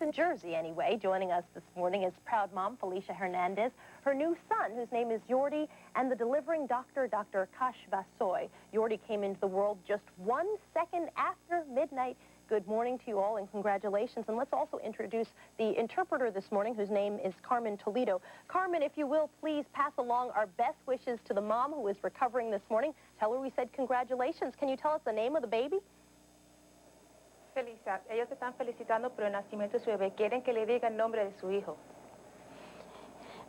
in Jersey anyway. Joining us this morning is proud mom Felicia Hernandez, her new son, whose name is Jordi, and the delivering doctor, Dr. Kash Vasoy. Jordi came into the world just 1 second after midnight. Good morning to you all and congratulations. And let's also introduce the interpreter this morning, whose name is Carmen Toledo. Carmen, if you will, please pass along our best wishes to the mom who is recovering this morning. Tell her we said congratulations. Can you tell us the name of the baby? Felicia, ellos están felicitando por el nacimiento de su bebé. Quieren que le diga el nombre de su hijo.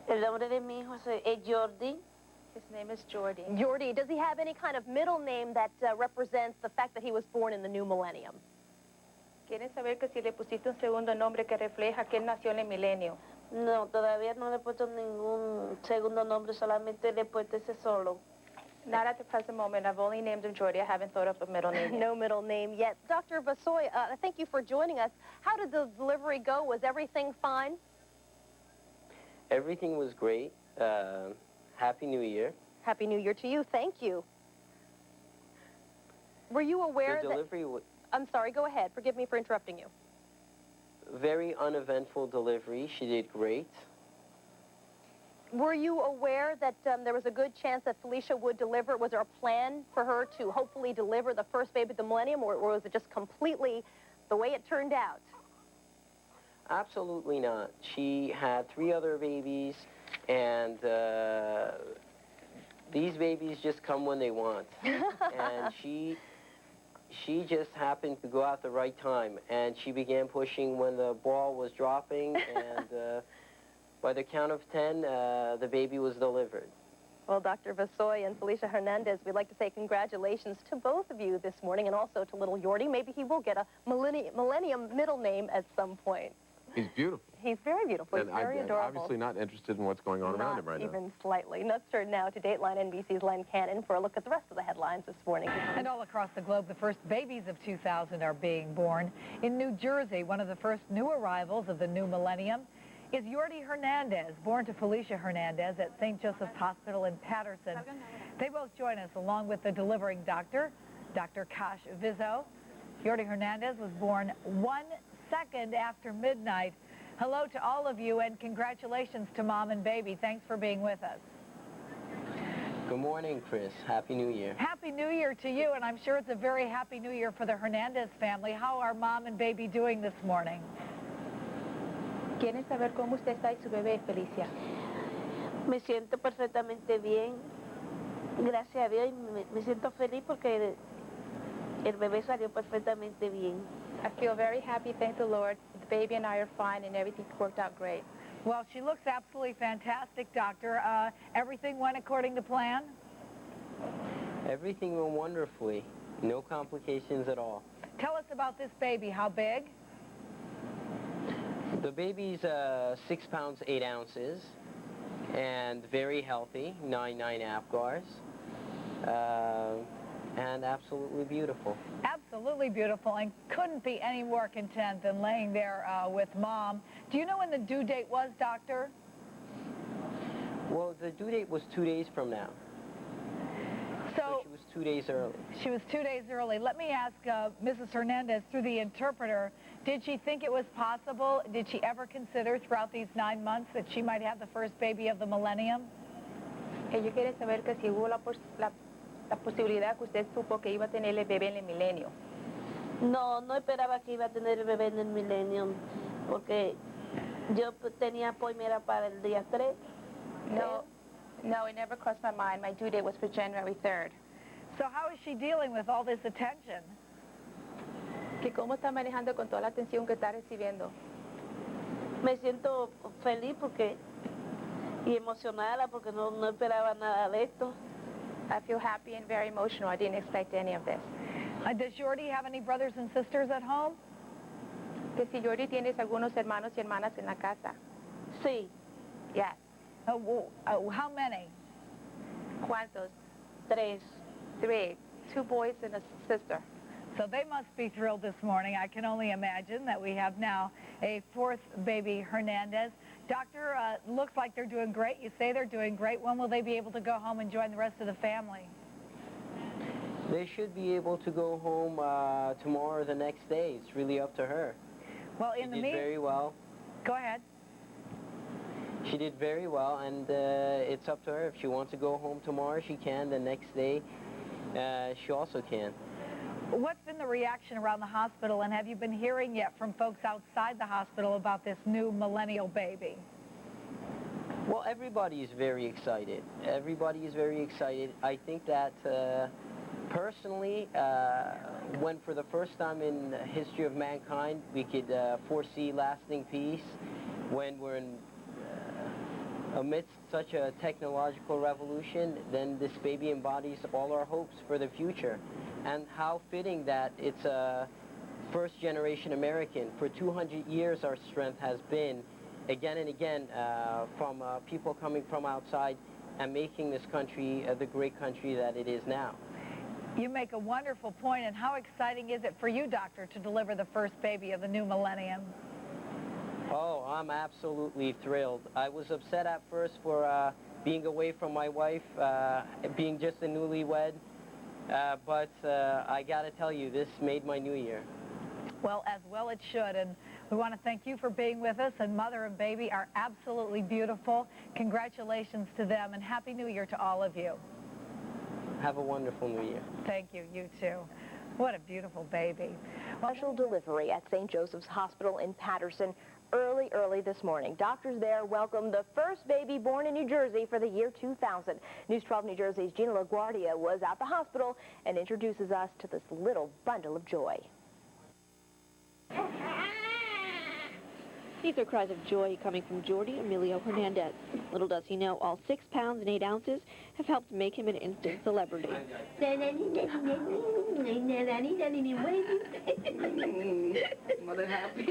El nombre de mi hijo es Jordi. His name is Jordi. Jordi, does he have any kind of middle name that represents the fact that he was born in the new millennium? Quieren saber que si le pusiste un segundo nombre que refleja que él nació en el milenio. No, todavía no le he puesto ningún segundo nombre, solamente le he puesto ese solo. Not at the present moment. I've only named him Jordi. I haven't thought of a middle name yet. No middle name yet. Dr. Vasoy, thank you for joining us. How did the delivery go? Was everything fine? Everything was great. Happy New Year. Happy New Year to you. Thank you. Were you aware the delivery that... I'm sorry, go ahead. Forgive me for interrupting you. Very uneventful delivery. She did great. Were you aware that there was a good chance that Felicia would deliver? Was there a plan for her to hopefully deliver the first baby of the millennium, or was it just completely the way it turned out? Absolutely not. She had 3 other babies, and these babies just come when they want. And she just happened to go out the right time, and she began pushing when the ball was dropping, and by the count of 10, the baby was delivered. Well, Dr. Vasoy and Felicia Hernandez, we'd like to say congratulations to both of you this morning, and also to little Jordi. Maybe he will get a millennium middle name at some point. He's beautiful. He's very beautiful. He's very adorable. Obviously not interested in what's going on around him right now. Not even slightly. Let's turn now to Dateline NBC's Len Cannon for a look at the rest of the headlines this morning. And all across the globe, the first babies of 2000 are being born. In New Jersey, one of the first new arrivals of the new millennium is Jordi Hernandez, born to Felicia Hernandez at St. Joseph's Hospital in Patterson. They both join us along with the delivering doctor, Dr. Kash Vasoy. Jordi Hernandez was born 1 second after midnight. Hello to all of you and congratulations to mom and baby. Thanks for being with us. Good morning, Chris. Happy New Year. Happy New Year to you, and I'm sure it's a very happy New Year for the Hernandez family. How are mom and baby doing this morning? Quieren saber cómo usted está y su bebé, Felicia. Me siento perfectamente bien. Gracias a Dios, y me siento feliz porque el bebé salió perfectamente bien. I feel very happy, thank the Lord. The baby and I are fine and everything worked out great. Well, she looks absolutely fantastic, doctor. Everything went according to plan? Everything went wonderfully. No complications at all. Tell us about this baby. How big? The baby's 6 pounds, 8 ounces, and very healthy, 9 Apgars, and absolutely beautiful. Absolutely beautiful, and couldn't be any more content than laying there with mom. Do you know when the due date was, doctor? Well, the due date was 2 days from now. So she was 2 days early. She was 2 days early. Let me ask Mrs. Hernandez through the interpreter, did she think it was possible, did she ever consider throughout these 9 months that she might have the first baby of the millennium? Ellos quieren saber que si hubo la posibilidad que usted supo que iba a tener el bebé en el milenio. No, no esperaba que iba a tener el bebé en el millennium, porque yo tenía primera para el día 3. No, it never crossed my mind. My due date was for January 3rd. So how is she dealing with all this attention? ¿Que cómo está manejando con toda la atención que está recibiendo? Me siento feliz porque y emocionada porque no esperaba nada de esto. I feel happy and very emotional. I didn't expect any of this. Does Jordi have any brothers and sisters at home? Que si Jordi tienes algunos hermanos y hermanas en la casa. Sí. Yes. How many? ¿Cuántos? 3. 3. 2 boys and a sister. So they must be thrilled this morning. I can only imagine that we have now a 4th baby, Hernandez. Doctor, looks like they're doing great. You say they're doing great. When will they be able to go home and join the rest of the family? They should be able to go home tomorrow or the next day. It's really up to her. Well, She in the did meantime, very well. go ahead. She did very well, and it's up to her. If she wants to go home tomorrow, she can. The next day, she also can. What's been the reaction around the hospital, and have you been hearing yet from folks outside the hospital about this new millennial baby? Well, everybody is very excited. Everybody is very excited. I think that personally, when for the first time in the history of mankind we could foresee lasting peace, when we're in, amidst such a technological revolution, then this baby embodies all our hopes for the future. And how fitting that it's a first-generation American. For 200 years our strength has been, again and again, from people coming from outside and making this country the great country that it is now. You make a wonderful point, and how exciting is it for you, Doctor, to deliver the first baby of the new millennium? Oh, I'm absolutely thrilled. I was upset at first for being away from my wife, being just a newlywed, but I gotta tell you, this made my new year. Well it should, and we want to thank you for being with us, and mother and baby are absolutely beautiful. Congratulations to them, and Happy New Year to all of you. Have a wonderful new year. Thank you, you too. What a beautiful baby. Special delivery at St. Joseph's Hospital in Patterson early this morning. Doctors there welcomed the first baby born in New Jersey for the year 2000. News 12 New Jersey's Gina LaGuardia was at the hospital and introduces us to this little bundle of joy. These are cries of joy coming from Jordi Emilio Hernandez. Little does he know, all 6 pounds and 8 ounces have helped make him an instant celebrity. Mother happy.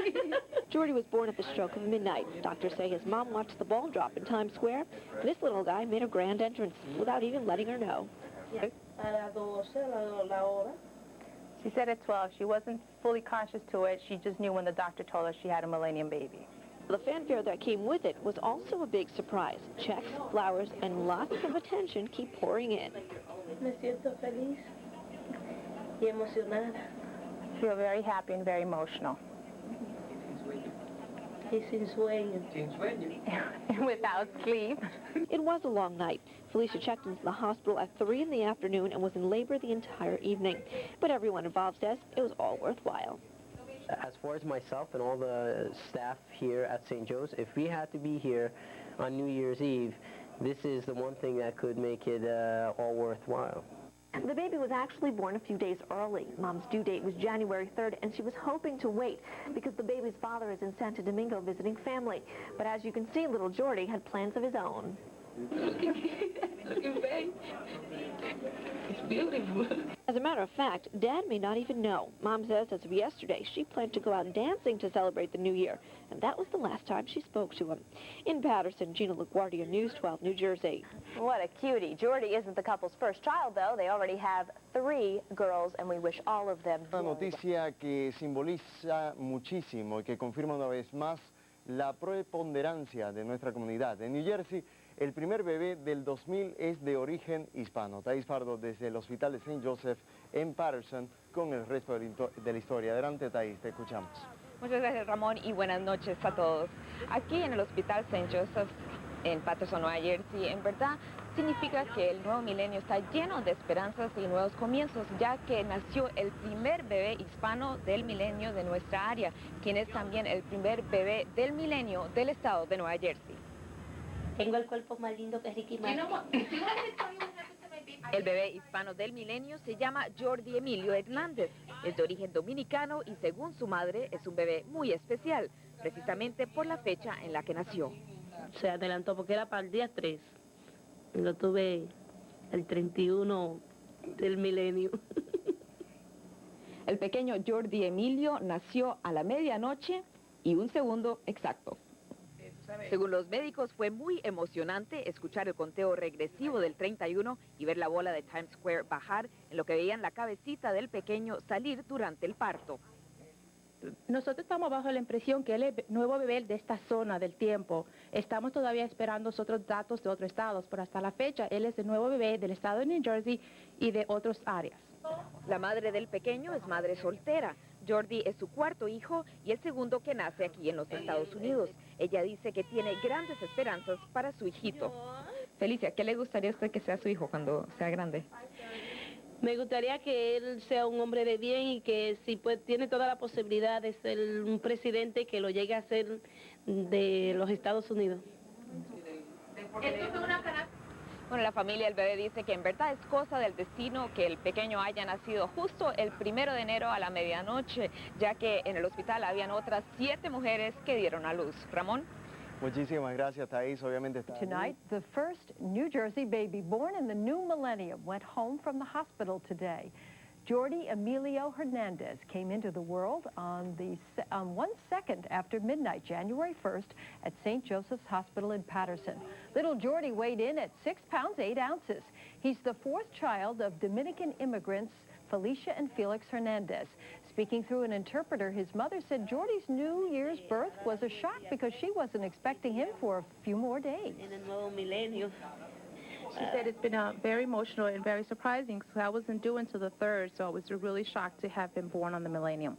Jordi was born at the stroke of midnight. Doctors say his mom watched the ball drop in Times Square. This little guy made a grand entrance without even letting her know. She said at 12. She wasn't fully conscious to it. She just knew when the doctor told her she had a millennium baby. The fanfare that came with it was also a big surprise. Checks, flowers, and lots of attention keep pouring in. Me siento feliz y emocionada I feel very happy and very emotional. y sin sueño. Without sleep. It was a long night. Felicia checked into the hospital at 3 in the afternoon and was in labor the entire evening. But everyone involved says it was all worthwhile. As far as myself and all the staff here at St. Joe's, if we had to be here on New Year's Eve, this is the one thing that could make it all worthwhile. The baby was actually born a few days early. Mom's due date was January 3rd, and she was hoping to wait because the baby's father is in Santo Domingo visiting family. But as you can see, little Jordi had plans of his own. Looking babe. It's beautiful. As a matter of fact, Dad may not even know. Mom says as of yesterday, she planned to go out dancing to celebrate the new year, and that was the last time she spoke to him. In Patterson, Gina LaGuardia, News 12, New Jersey. What a cutie. Jordi isn't the couple's first child, though. They already have 3 girls, and we wish all of them Una noticia que simboliza muchísimo y que confirma una vez más la preponderancia de nuestra comunidad. En New Jersey, el primer bebé del 2000 es de origen hispano. Thais Pardo desde el Hospital de St. Joseph en Patterson con el resto de la historia. Adelante, Thais, te escuchamos. Muchas gracias, Ramón, y buenas noches a todos. Aquí en el Hospital St. Joseph en Patterson, Nueva Jersey, en verdad significa que el nuevo milenio está lleno de esperanzas y nuevos comienzos, ya que nació el primer bebé hispano del milenio de nuestra área, quien es también el primer bebé del milenio del estado de Nueva Jersey. Tengo el cuerpo más lindo que Ricky Martin. El bebé hispano del milenio se llama Jordi Emilio Hernández. Es de origen dominicano y según su madre es un bebé muy especial, precisamente por la fecha en la que nació. Se adelantó porque era para el día 3. Lo tuve el 31 del milenio. El pequeño Jordi Emilio nació a la medianoche y 1 segundo exacto. Según los médicos, fue muy emocionante escuchar el conteo regresivo del 31 y ver la bola de Times Square bajar, en lo que veían la cabecita del pequeño salir durante el parto. Nosotros estamos bajo la impresión que él es el nuevo bebé de esta zona del tiempo. Estamos todavía esperando otros datos de otros estados, pero hasta la fecha él es el nuevo bebé del estado de New Jersey y de otras áreas. La madre del pequeño es madre soltera. Jordi es su cuarto hijo y el segundo que nace aquí en los Estados Unidos. Ella dice que tiene grandes esperanzas para su hijito. Felicia, ¿qué le gustaría a usted que sea su hijo cuando sea grande? Me gustaría que él sea un hombre de bien y que si pues, tiene toda la posibilidad de ser un presidente que lo llegue a ser de los Estados Unidos. Bueno, la familia del bebé dice que en verdad es cosa del destino que el pequeño haya nacido justo el 1 de enero a la medianoche, ya que en el hospital habían otras 7 mujeres que dieron a luz. Ramón. Muchísimas gracias, Thais. Obviamente está Tonight, the first New Jersey baby born in the new millennium went home from the hospital today. Jordi Emilio Hernandez came into the world on 1 second after midnight, January 1st, at St. Joseph's Hospital in Patterson. Little Jordi weighed in at 6 pounds, 8 ounces. He's the 4th child of Dominican immigrants Felicia and Felix Hernandez. Speaking through an interpreter, his mother said Jordi's New Year's birth was a shock because she wasn't expecting him for a few more days. En el nuevo milenio. She said it's been very emotional and very surprising, so I wasn't due until the 3rd, so I was really shocked to have been born on the millennium.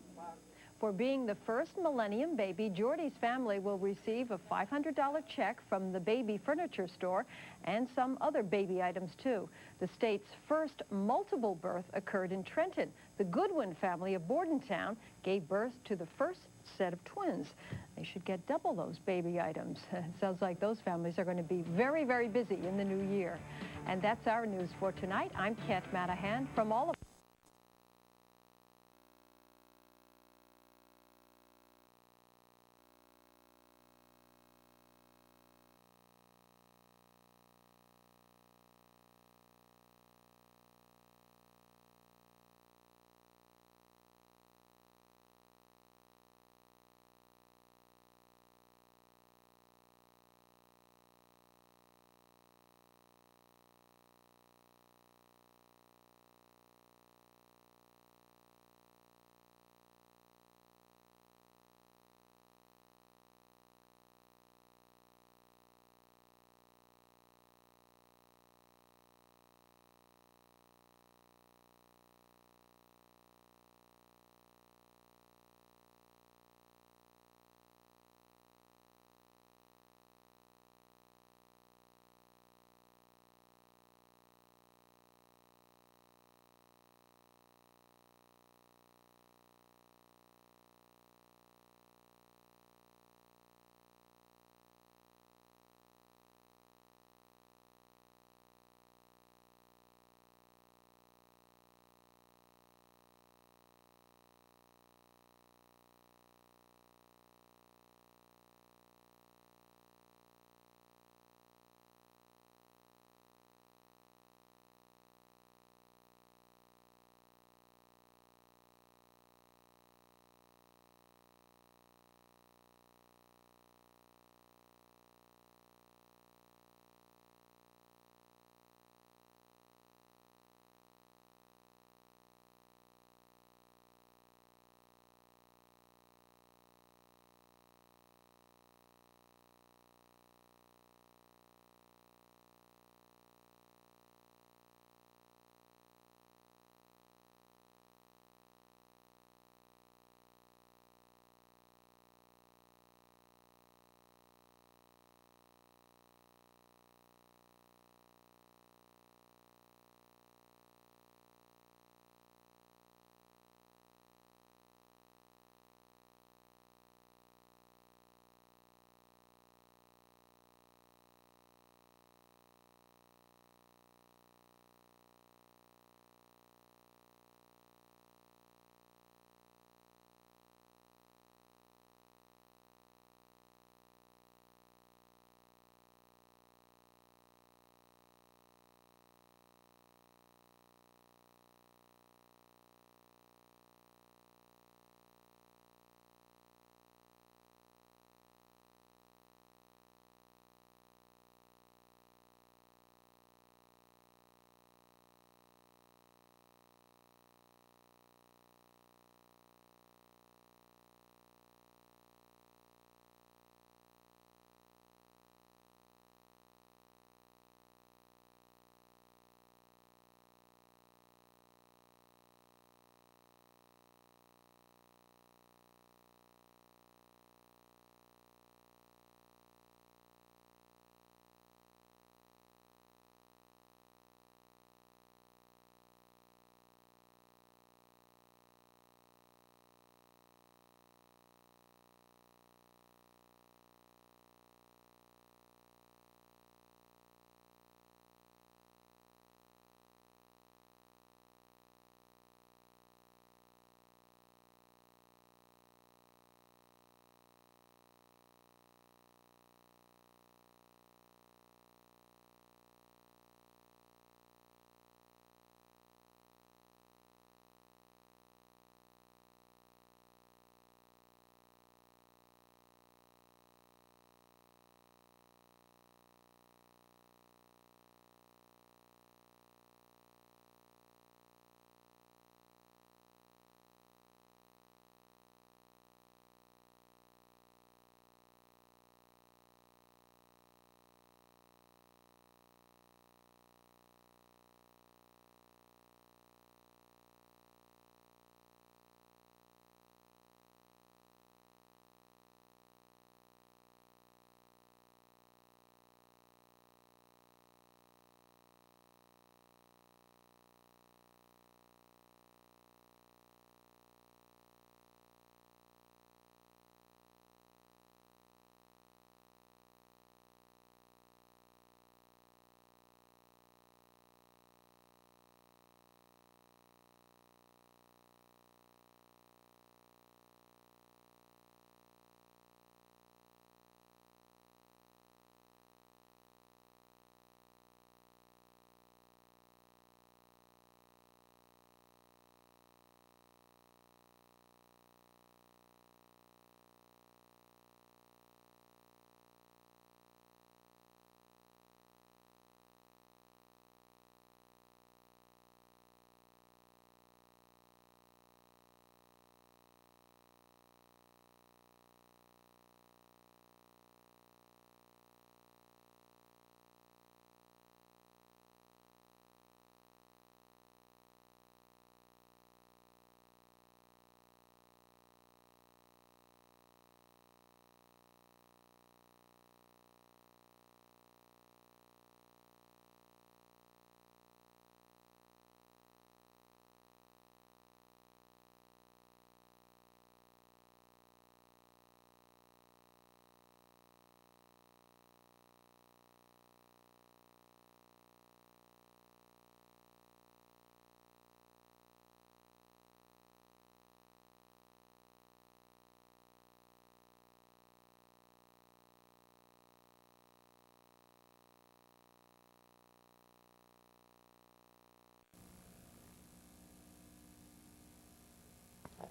For being the first millennium baby, Jordi's family will receive a $500 check from the baby furniture store and some other baby items, too. The state's first multiple birth occurred in Trenton. The Goodwin family of Bordentown gave birth to the first set of twins. They should get double those baby items. It sounds like those families are going to be very, very busy in the new year. And that's our news for tonight. I'm Kat Manahan from all of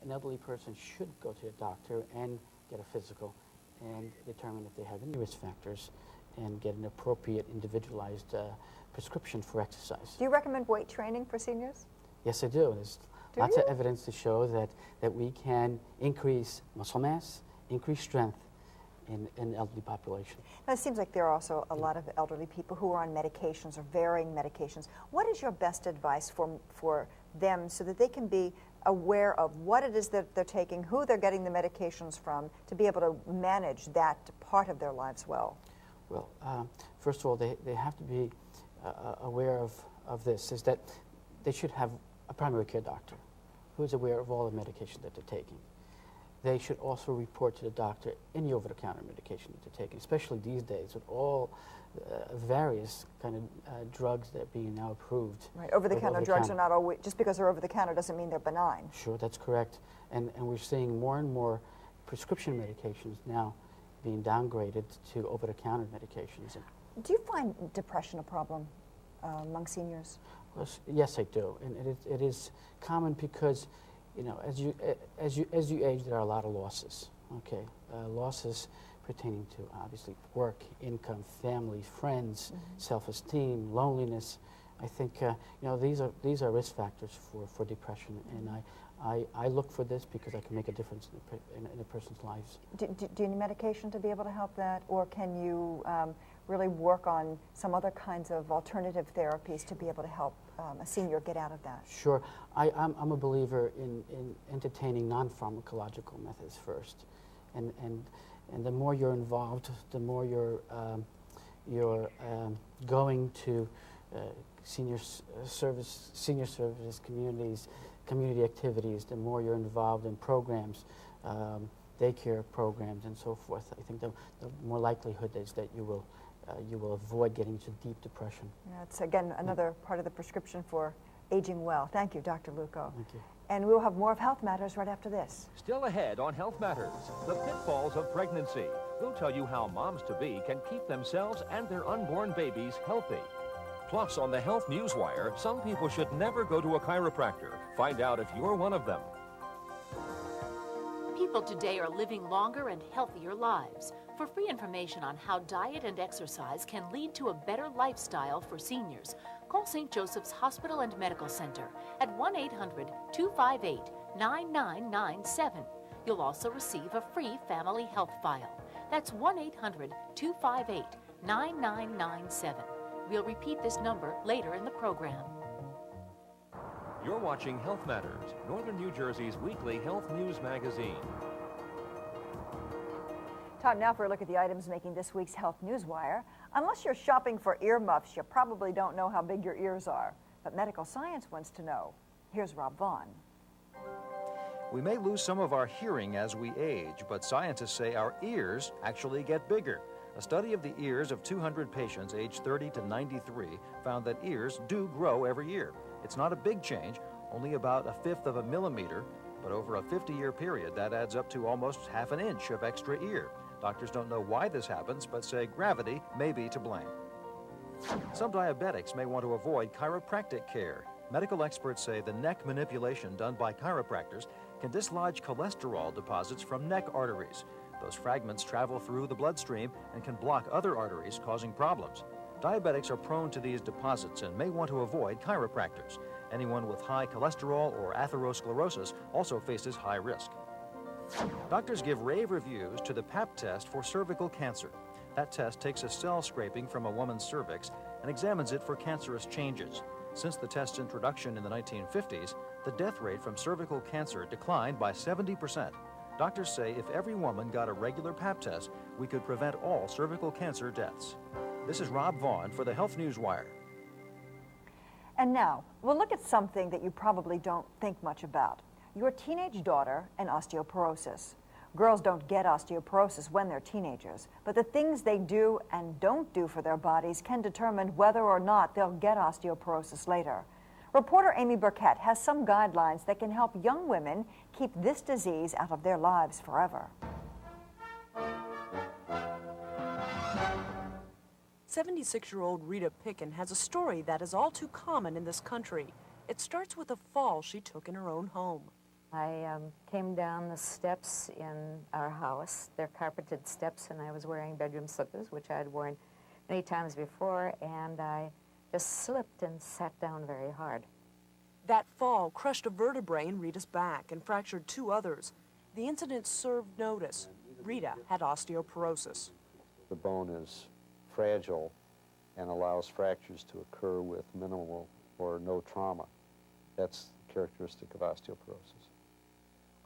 an elderly person should go to a doctor and get a physical and determine if they have any risk factors and get an appropriate individualized prescription for exercise. Do you recommend weight training for seniors? Yes, I do. There's lots of evidence to show that we can increase muscle mass, increase strength in the elderly population. Now, it seems like there are also a lot of elderly people who are on medications or varying medications. What is your best advice for them so that they can be aware of what it is that they're taking, who they're getting the medications from, to be able to manage that part of their lives well? Well, first of all, they have to be aware of this, is that they should have a primary care doctor who is aware of all the medication that they're taking. They should also report to the doctor any over-the-counter medication that they're taking, especially these days with all various kind of drugs that are being now approved. Right, over-the-counter drugs are not always, just because they're over-the-counter doesn't mean they're benign. Sure, that's correct. And we're seeing more and more prescription medications now being downgraded to over-the-counter medications. Do you find depression a problem among seniors? Well, yes, I do, and it is common because, you know, as you age, there are a lot of losses. Okay, losses pertaining to obviously work, income, family, friends, self-esteem, loneliness. I think you know, these are risk factors for depression, and I look for this because I can make a difference in a person's lives. Do you need medication to be able to help that, or can you really work on some other kinds of alternative therapies to be able to help a senior get out of that? Sure. I'm a believer in entertaining non-pharmacological methods first. And the more you're involved, the more you're going to senior services, community activities, the more you're involved in programs, daycare programs and so forth. I think the more likelihood is that you will avoid getting into deep depression. Yeah, it's again another part of the prescription for aging well. Thank you, Dr. Luco. Thank you. And we'll have more of Health Matters right after this. Still ahead on Health Matters, the pitfalls of pregnancy. We'll tell you how moms-to-be can keep themselves and their unborn babies healthy. Plus, on the Health Newswire, some people should never go to a chiropractor. Find out if you're one of them. People today are living longer and healthier lives. For free information on how diet and exercise can lead to a better lifestyle for seniors, call St. Joseph's Hospital and Medical Center at 1-800-258-9997. You'll also receive a free family health file. That's 1-800-258-9997. We'll repeat this number later in the program. You're watching Health Matters, Northern New Jersey's weekly health news magazine. Time now for a look at the items making this week's Health Newswire. Unless you're shopping for earmuffs, you probably don't know how big your ears are. But medical science wants to know. Here's Rob Vaughn. We may lose some of our hearing as we age, but scientists say our ears actually get bigger. A study of the ears of 200 patients aged 30 to 93 found that ears do grow every year. It's not a big change, only about 1/5 of a millimeter, but over a 50-year period, that adds up to almost ½ an inch of extra ear. Doctors don't know why this happens, but say gravity may be to blame. Some diabetics may want to avoid chiropractic care. Medical experts say the neck manipulation done by chiropractors can dislodge cholesterol deposits from neck arteries. Those fragments travel through the bloodstream and can block other arteries, causing problems. Diabetics are prone to these deposits and may want to avoid chiropractors. Anyone with high cholesterol or atherosclerosis also faces high risk. Doctors give rave reviews to the Pap test for cervical cancer. That test takes a cell scraping from a woman's cervix and examines it for cancerous changes. Since the test's introduction in the 1950s, the death rate from cervical cancer declined by 70%. Doctors say if every woman got a regular Pap test, we could prevent all cervical cancer deaths. This is Rob Vaughn for the Health Newswire. And now, we'll look at something that you probably don't think much about. Your teenage daughter and osteoporosis. Girls don't get osteoporosis when they're teenagers, but the things they do and don't do for their bodies can determine whether or not they'll get osteoporosis later. Reporter Amy Burkett has some guidelines that can help young women keep this disease out of their lives forever. 76-year-old Rita Picken has a story that is all too common in this country. It starts with a fall she took in her own home. I came down the steps in our house. They're carpeted steps, and I was wearing bedroom slippers, which I had worn many times before, and I just slipped and sat down very hard. That fall crushed a vertebrae in Rita's back and fractured 2 others. The incident served notice. Rita had osteoporosis. The bone is fragile and allows fractures to occur with minimal or no trauma. That's characteristic of osteoporosis.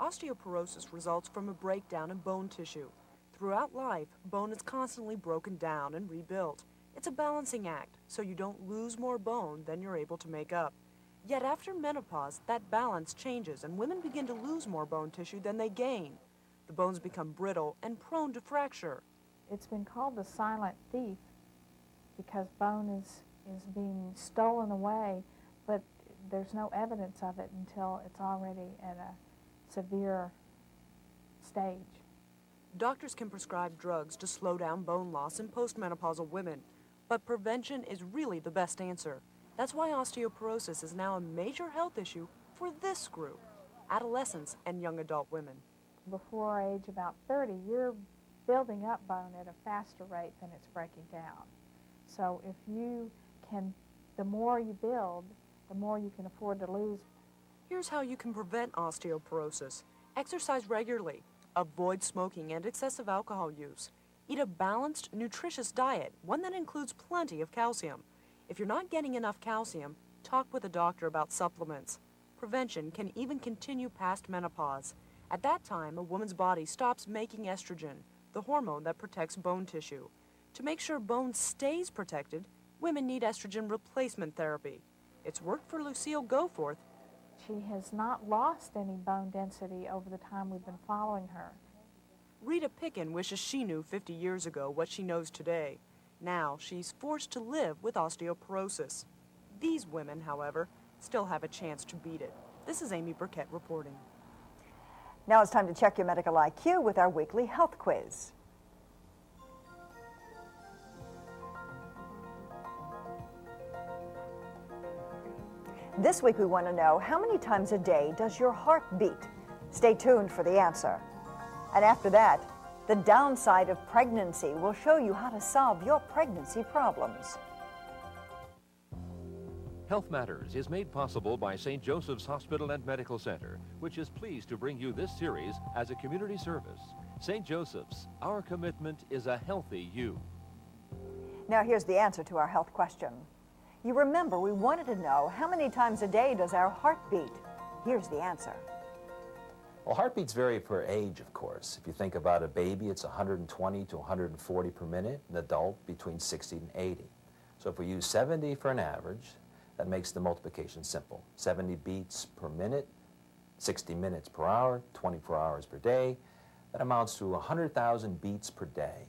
Osteoporosis results from a breakdown in bone tissue. Throughout life, bone is constantly broken down and rebuilt. It's a balancing act, so you don't lose more bone than you're able to make up. Yet after menopause, that balance changes and women begin to lose more bone tissue than they gain. The bones become brittle and prone to fracture. It's been called the silent thief because bone is being stolen away, but there's no evidence of it until it's already at a severe stage. Doctors can prescribe drugs to slow down bone loss in postmenopausal women, but prevention is really the best answer. That's why osteoporosis is now a major health issue for this group, adolescents and young adult women. Before age about 30, you're building up bone at a faster rate than it's breaking down. So if you can, the more you build, the more you can afford to lose. Here's how you can prevent osteoporosis. Exercise regularly. Avoid smoking and excessive alcohol use. Eat a balanced, nutritious diet, one that includes plenty of calcium. If you're not getting enough calcium, talk with a doctor about supplements. Prevention can even continue past menopause. At that time, a woman's body stops making estrogen, the hormone that protects bone tissue. To make sure bone stays protected, women need estrogen replacement therapy. It's worked for Lucille Goforth. She has not lost any bone density over the time we've been following her. Rita Pickin wishes she knew 50 years ago what she knows today. Now she's forced to live with osteoporosis. These women, however, still have a chance to beat it. This is Amy Burkett reporting. Now it's time to check your medical IQ with our weekly health quiz. This week we want to know, how many times a day does your heart beat? Stay tuned for the answer. And after that, the downside of pregnancy will show you how to solve your pregnancy problems. Health Matters is made possible by St. Joseph's Hospital and Medical Center, which is pleased to bring you this series as a community service. St. Joseph's, our commitment is a healthy you. Now here's the answer to our health question. You remember we wanted to know, how many times a day does our heart beat? Here's the answer. Well, heartbeats vary per age, of course. If you think about a baby, it's 120 to 140 per minute, an adult between 60 and 80. So if we use 70 for an average, that makes the multiplication simple. 70 beats per minute, 60 minutes per hour, 24 hours per day. That amounts to 100,000 beats per day.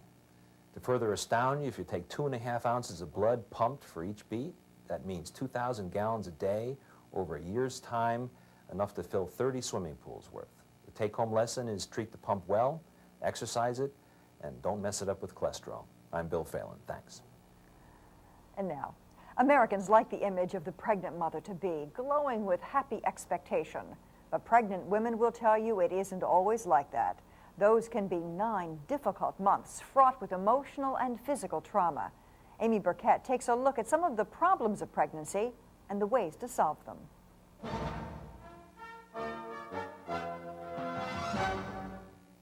To further astound you, if you take 2.5 ounces of blood pumped for each beat, that means 2,000 gallons a day over a year's time, enough to fill 30 swimming pools worth. The take-home lesson is treat the pump well, exercise it, and don't mess it up with cholesterol. I'm Bill Phelan. Thanks. And now, Americans like the image of the pregnant mother-to-be, glowing with happy expectation. But pregnant women will tell you it isn't always like that. Those can be 9 difficult months, fraught with emotional and physical trauma. Amy Burkett takes a look at some of the problems of pregnancy and the ways to solve them.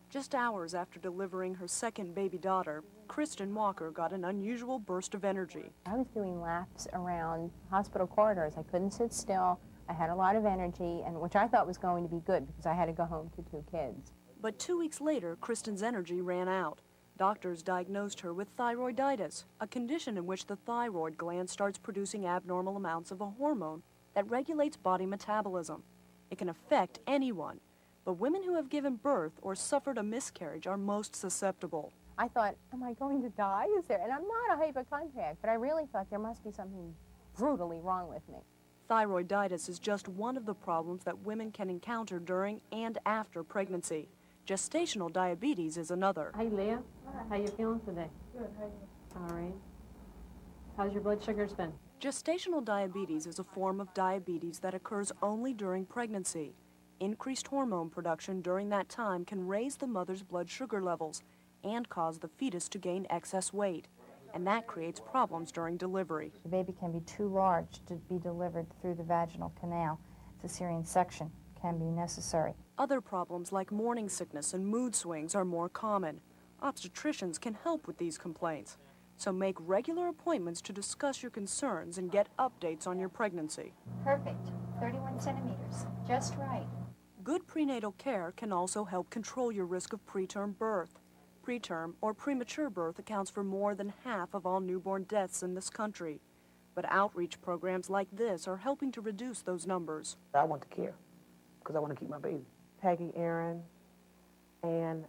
Just hours after delivering her second baby daughter, Kristen Walker got an unusual burst of energy. I was doing laps around hospital corridors. I couldn't sit still. I had a lot of energy, and which I thought was going to be good because I had to go home to 2 kids. But 2 weeks later, Kristen's energy ran out. Doctors diagnosed her with thyroiditis, a condition in which the thyroid gland starts producing abnormal amounts of a hormone that regulates body metabolism. It can affect anyone, but women who have given birth or suffered a miscarriage are most susceptible. I thought, am I going to die? Is there? And I'm not a hypochondriac, but I really thought there must be something brutally wrong with me. Thyroiditis is just one of the problems that women can encounter during and after pregnancy. Gestational diabetes is another. Hey, Leah. How you feeling today? Good. How are you? All right. How's your blood sugars been? Gestational diabetes is a form of diabetes that occurs only during pregnancy. Increased hormone production during that time can raise the mother's blood sugar levels and cause the fetus to gain excess weight, and that creates problems during delivery. The baby can be too large to be delivered through the vaginal canal. Cesarean section can be necessary. Other problems like morning sickness and mood swings are more common. Obstetricians can help with these complaints, so make regular appointments to discuss your concerns and get updates on your pregnancy. Perfect. 31 centimeters. Just right. Good prenatal care can also help control your risk of preterm birth. Preterm or premature birth accounts for more than half of all newborn deaths in this country. But outreach programs like this are helping to reduce those numbers. I want to care because I want to keep my baby. Peggy Aaron and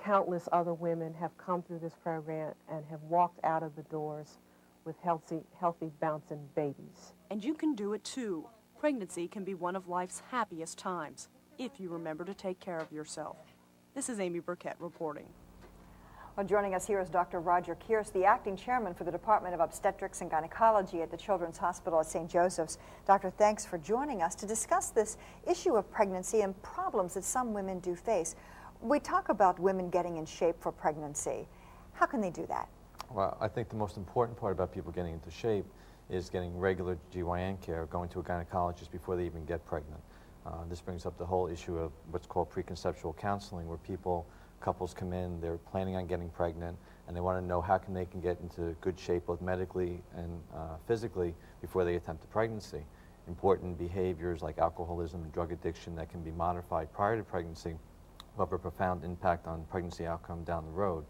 countless other women have come through this program and have walked out of the doors with healthy bouncing babies. And you can do it too. Pregnancy can be one of life's happiest times, if you remember to take care of yourself. This is Amy Burkett reporting. Well, joining us here is Dr. Roger Kearse, the acting chairman for the Department of Obstetrics and Gynecology at the Children's Hospital at St. Joseph's. Doctor, thanks for joining us to discuss this issue of pregnancy and problems that some women do face. We talk about women getting in shape for pregnancy. How can they do that? Well, I think the most important part about people getting into shape is getting regular GYN care, going to a gynecologist before they even get pregnant. This brings up the whole issue of what's called preconceptual counseling, where couples come in, they're planning on getting pregnant, and they want to know how they can get into good shape both medically and physically before they attempt a pregnancy. Important behaviors like alcoholism and drug addiction that can be modified prior to pregnancy will have a profound impact on pregnancy outcome down the road.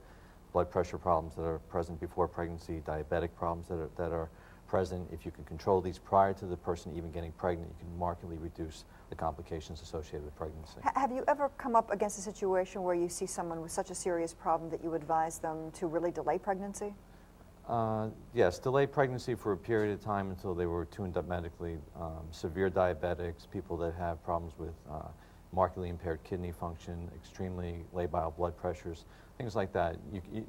Blood pressure problems that are present before pregnancy, diabetic problems that are present. If you can control these prior to the person even getting pregnant, you can markedly reduce the complications associated with pregnancy. Have you ever come up against a situation where you see someone with such a serious problem that you advise them to really delay pregnancy? Yes, delay pregnancy for a period of time until they were tuned up medically. Severe diabetics, people that have problems with markedly impaired kidney function, extremely labile blood pressures, things like that.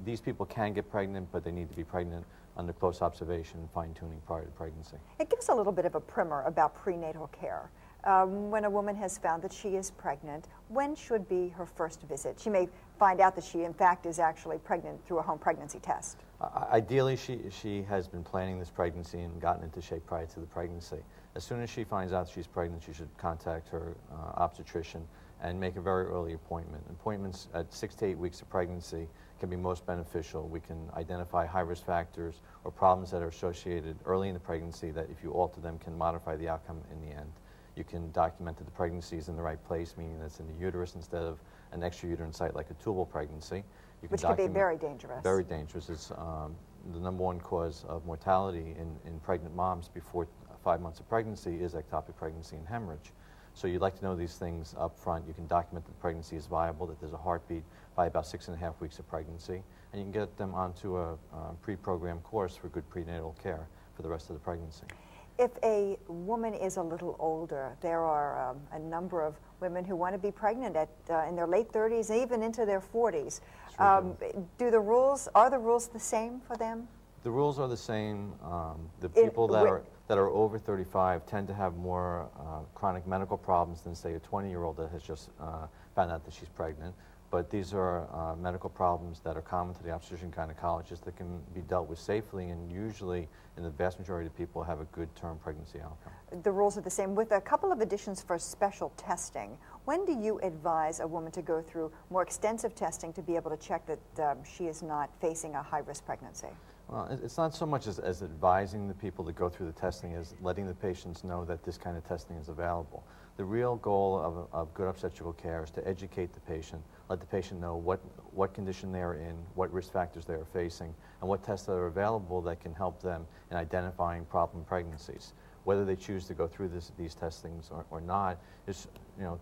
These people can get pregnant, but they need to be pregnant under close observation and fine-tuning prior to pregnancy. It gives a little bit of a primer about prenatal care. When a woman has found that she is pregnant, when should be her first visit? She may find out that she, in fact, is actually pregnant through a home pregnancy test. Ideally, she has been planning this pregnancy and gotten into shape prior to the pregnancy. As soon as she finds out she's pregnant, she should contact her obstetrician and make a very early appointment. Appointments at 6 to 8 weeks of pregnancy can be most beneficial. We can identify high-risk factors or problems that are associated early in the pregnancy that if you alter them can modify the outcome in the end. You can document that the pregnancy is in the right place, meaning that it's in the uterus instead of an extrauterine site like a tubal pregnancy. Which can be very dangerous. Very dangerous. It's the #1 cause of mortality in pregnant moms before 5 months of pregnancy is ectopic pregnancy and hemorrhage. So you'd like to know these things up front. You can document that the pregnancy is viable, that there's a heartbeat by about 6.5 weeks of pregnancy, and you can get them onto a pre-programmed course for good prenatal care for the rest of the pregnancy. If a woman is a little older, there are a number of women who want to be pregnant in their late 30s, even into their 40s. Are the rules the same for them? The rules are the same. The people that are over 35 tend to have more chronic medical problems than, say, a 20-year-old that has just found out that she's pregnant. But these are medical problems that are common to the obstetrician gynecologist that can be dealt with safely, and usually, in the vast majority of people, have a good term pregnancy outcome. The rules are the same, with a couple of additions for special testing. When do you advise a woman to go through more extensive testing to be able to check that she is not facing a high-risk pregnancy? Well, it's not so much as advising the people to go through the testing as letting the patients know that this kind of testing is available. The real goal of good obstetrical care is to educate the patient, let the patient know what condition they're in, what risk factors they are facing, and what tests that are available that can help them in identifying problem pregnancies. Whether they choose to go through these testings or not is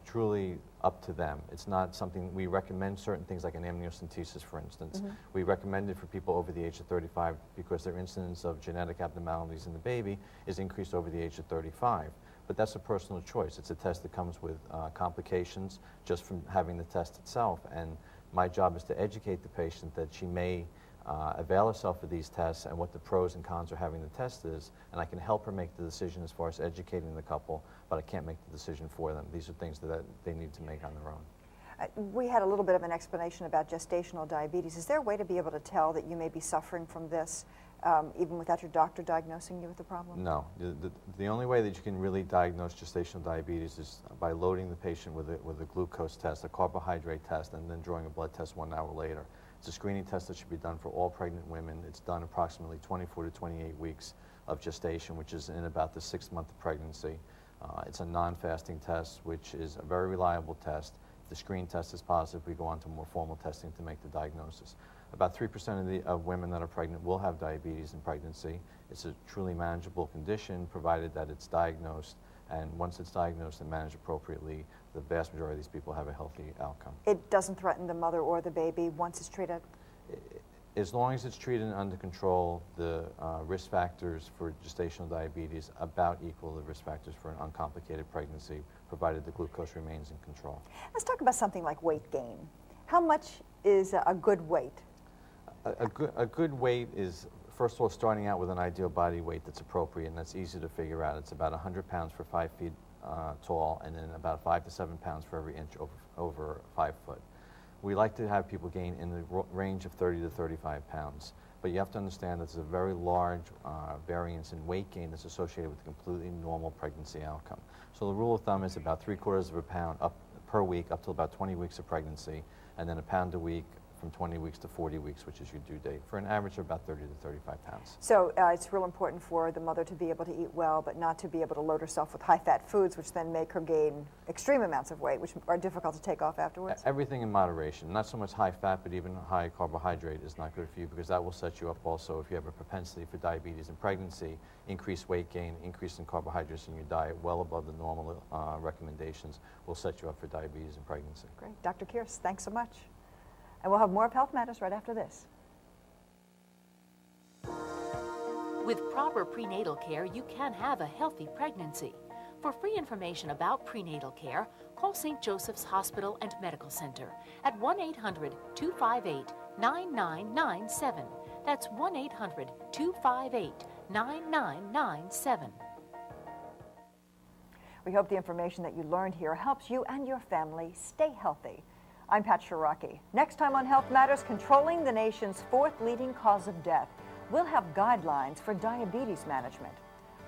truly up to them. It's not something we recommend. Certain things like an amniocentesis, for instance. Mm-hmm. We recommend it for people over the age of 35 because their incidence of genetic abnormalities in the baby is increased over the age of 35. But that's a personal choice. It's a test that comes with complications just from having the test itself. And my job is to educate the patient that she may avail herself of these tests and what the pros and cons of having the test is, and I can help her make the decision as far as educating the couple, but I can't make the decision for them. These are things that they need to make on their own. We had a little bit of an explanation about gestational diabetes. Is there a way to be able to tell that you may be suffering from this even without your doctor diagnosing you with the problem? No. The only way that you can really diagnose gestational diabetes is by loading the patient with a glucose test, a carbohydrate test, and then drawing a blood test 1 hour later. It's a screening test that should be done for all pregnant women. It's done approximately 24 to 28 weeks of gestation, which is in about the 6th month of pregnancy. It's a non-fasting test, which is a very reliable test. If the screen test is positive, we go on to more formal testing to make the diagnosis. About 3% of women that are pregnant will have diabetes in pregnancy. It's a truly manageable condition, provided that it's diagnosed. And once it's diagnosed and managed appropriately, the vast majority of these people have a healthy outcome. It doesn't threaten the mother or the baby once it's treated? As long as it's treated and under control, the risk factors for gestational diabetes about equal the risk factors for an uncomplicated pregnancy, provided the glucose remains in control. Let's talk about something like weight gain. How much is a good weight? A good weight is, first of all, starting out with an ideal body weight that's appropriate, and that's easy to figure out. It's about 100 pounds for 5 feet tall, and then about 5 to 7 pounds for every inch over 5 foot. We like to have people gain in the range of 30 to 35 pounds, but you have to understand that there's a very large variance in weight gain that's associated with a completely normal pregnancy outcome. So the rule of thumb is about 3/4 of a pound per week up to about 20 weeks of pregnancy, and then a pound a week from 20 weeks to 40 weeks, which is your due date, for an average of about 30 to 35 pounds. So it's real important for the mother to be able to eat well, but not to be able to load herself with high-fat foods, which then make her gain extreme amounts of weight, which are difficult to take off afterwards? Everything in moderation. Not so much high fat, but even high carbohydrate is not good for you, because that will set you up also if you have a propensity for diabetes in pregnancy, increased weight gain, increase in carbohydrates in your diet, well above the normal recommendations, will set you up for diabetes in pregnancy. Great. Dr. Kearse, thanks so much. And we'll have more of Health Matters right after this. With proper prenatal care, you can have a healthy pregnancy. For free information about prenatal care, call St. Joseph's Hospital and Medical Center at 1-800-258-9997. That's 1-800-258-9997. We hope the information that you learned here helps you and your family stay healthy. I'm Pat Shiraki. Next time on Health Matters, controlling the nation's 4th leading cause of death. We'll have guidelines for diabetes management.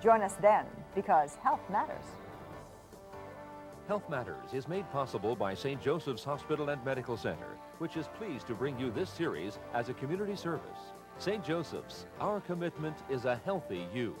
Join us then, because health matters. Health Matters is made possible by St. Joseph's Hospital and Medical Center, which is pleased to bring you this series as a community service. St. Joseph's, our commitment is a healthy you.